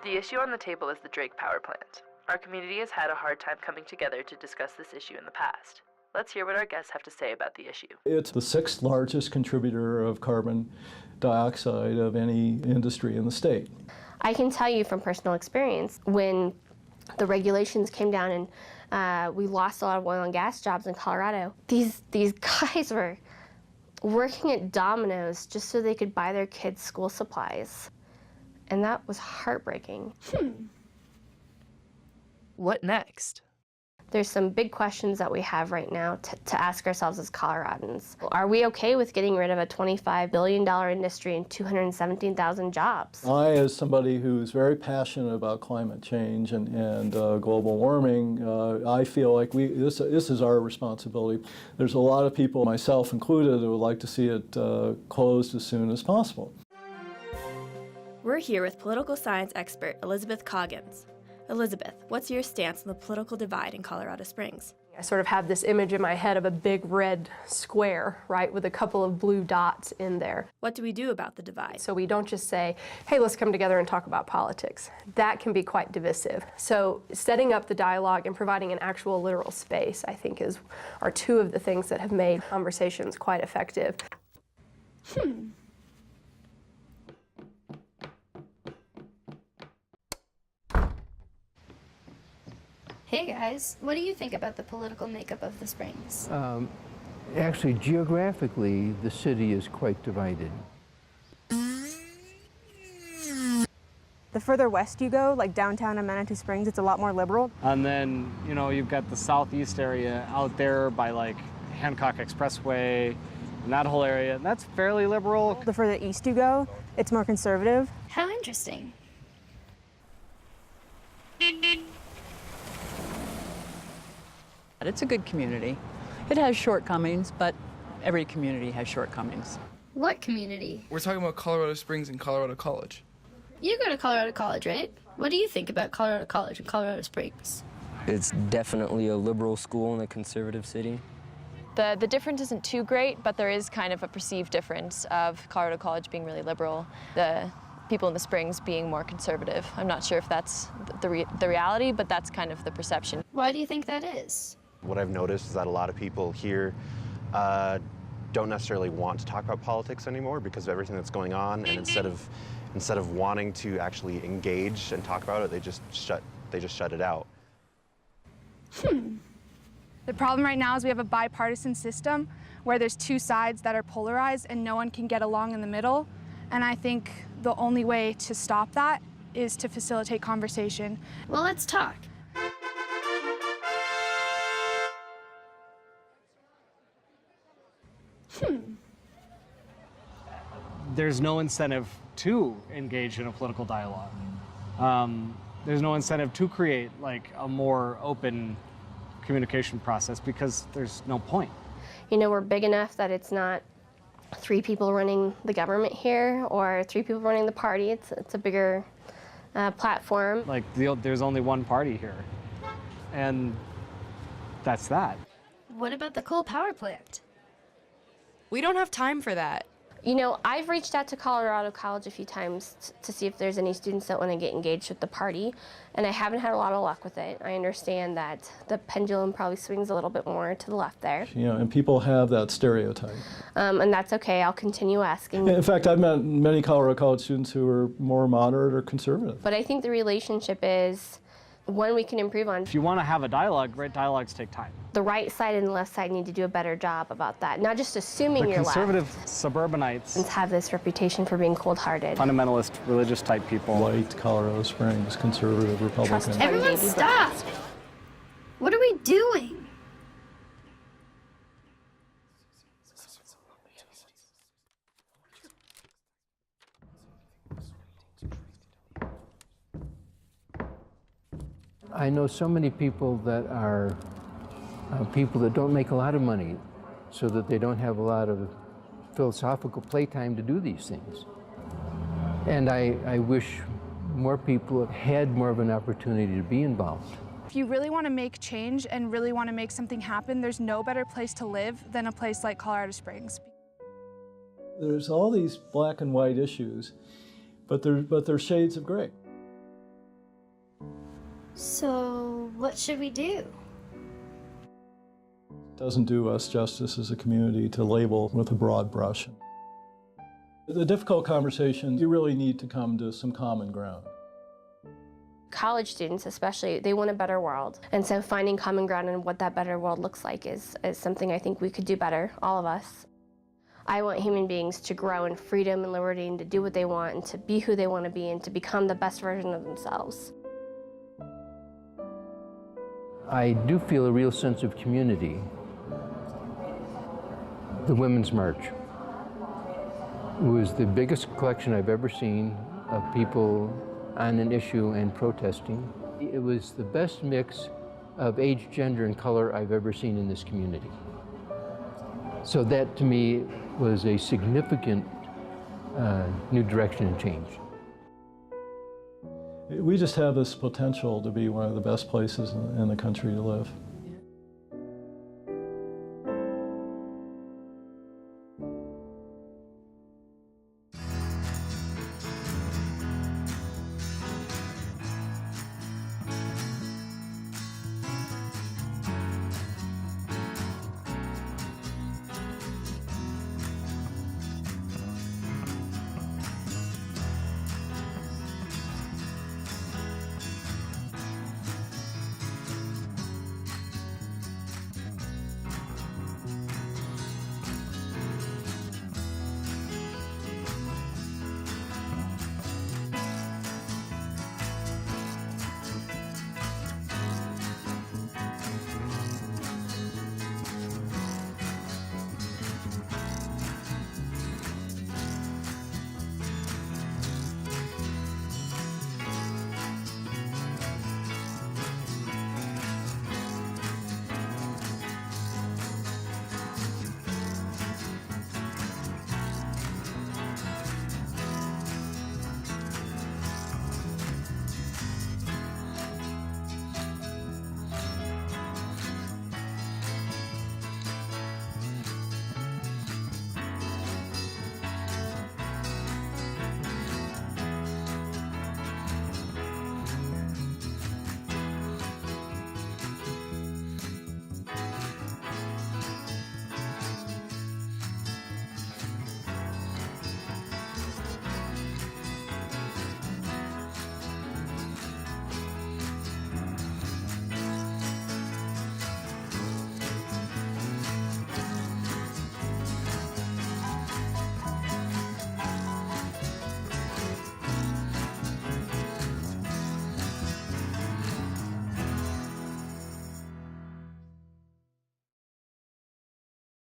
The issue on the table is the Drake power plant. Our community has had a hard time coming together to discuss this issue in the past. Let's hear what our guests have to say about the issue. It's the 6th largest contributor of carbon dioxide of any industry in the state. I can tell you from personal experience, when the regulations came down and we lost a lot of oil and gas jobs in Colorado, these guys were working at Domino's just so they could buy their kids school supplies. And that was heartbreaking. What next? There's some big questions that we have right now to ask ourselves as Coloradans. Are we okay with getting rid of a $25 billion industry and 217,000 jobs? I, as somebody who's very passionate about climate change and global warming, I feel like this is our responsibility. There's a lot of people, myself included, who would like to see it closed as soon as possible. We're here with political science expert Elizabeth Coggins. Elizabeth, what's your stance on the political divide in Colorado Springs? I sort of have this image in my head of a big red square, right, with a couple of blue dots in there. What do we do about the divide? So we don't just say, hey, let's come together and talk about politics. That can be quite divisive. So setting up the dialogue and providing an actual literal space, I think, are two of the things that have made conversations quite effective. Hey guys, what do you think about the political makeup of the Springs? Actually, geographically, the city is quite divided. The further west you go, like downtown and Manitou Springs, it's a lot more liberal. And then, you know, you've got the southeast area out there by like Hancock Expressway and that whole area, and that's fairly liberal. The further east you go, it's more conservative. How interesting. It's a good community. It has shortcomings, but every community has shortcomings. What community? We're talking about Colorado Springs and Colorado College. You go to Colorado College, right? What do you think about Colorado College and Colorado Springs? It's definitely a liberal school in a conservative city. The difference isn't too great, but there is kind of a perceived difference of Colorado College being really liberal, the people in the Springs being more conservative. I'm not sure if that's the reality, but that's kind of the perception. Why do you think that is? What I've noticed is that a lot of people here don't necessarily want to talk about politics anymore because of everything that's going on, and instead of wanting to actually engage and talk about it, they just shut it out. The problem right now is we have a bipartisan system where there's two sides that are polarized and no one can get along in the middle. And I think the only way to stop that is to facilitate conversation. Well, let's talk. There's no incentive to engage in a political dialogue. There's no incentive to create like a more open communication process because there's no point. You know, we're big enough that it's not 3 people running the government here or 3 people running the party. It's a bigger platform. Like there's only one party here, and that's that. What about the coal power plant? We don't have time for that. You know, I've reached out to Colorado College a few times to see if there's any students that want to get engaged with the party, and I haven't had a lot of luck with it. I understand that the pendulum probably swings a little bit more to the left there. You know, and people have that stereotype. And that's okay, I'll continue asking. In fact, I've met many Colorado College students who are more moderate or conservative. But I think the relationship is one we can improve on. If you want to have a dialogue, right, dialogues take time. The right side and the left side need to do a better job about that, not just assuming you're left. The conservative suburbanites Have this reputation for being cold-hearted. Fundamentalist, religious type people. White Colorado Springs, conservative Republican. Everyone stop! What are we doing? I know so many people that are people that don't make a lot of money, so that they don't have a lot of philosophical playtime to do these things. And I wish more people had more of an opportunity to be involved. If you really want to make change and really want to make something happen, there's no better place to live than a place like Colorado Springs. There's all these black and white issues, but there's shades of gray. So, what should we do? It doesn't do us justice as a community to label with a broad brush. The difficult conversations, you really need to come to some common ground. College students especially, they want a better world. And so finding common ground and what that better world looks like is something I think we could do better, all of us. I want human beings to grow in freedom and liberty and to do what they want and to be who they want to be and to become the best version of themselves. I do feel a real sense of community. The Women's March was the biggest collection I've ever seen of people on an issue and protesting. It was the best mix of age, gender, and color I've ever seen in this community. So that, to me, was a significant new direction and change. We just have this potential to be one of the best places in the country to live.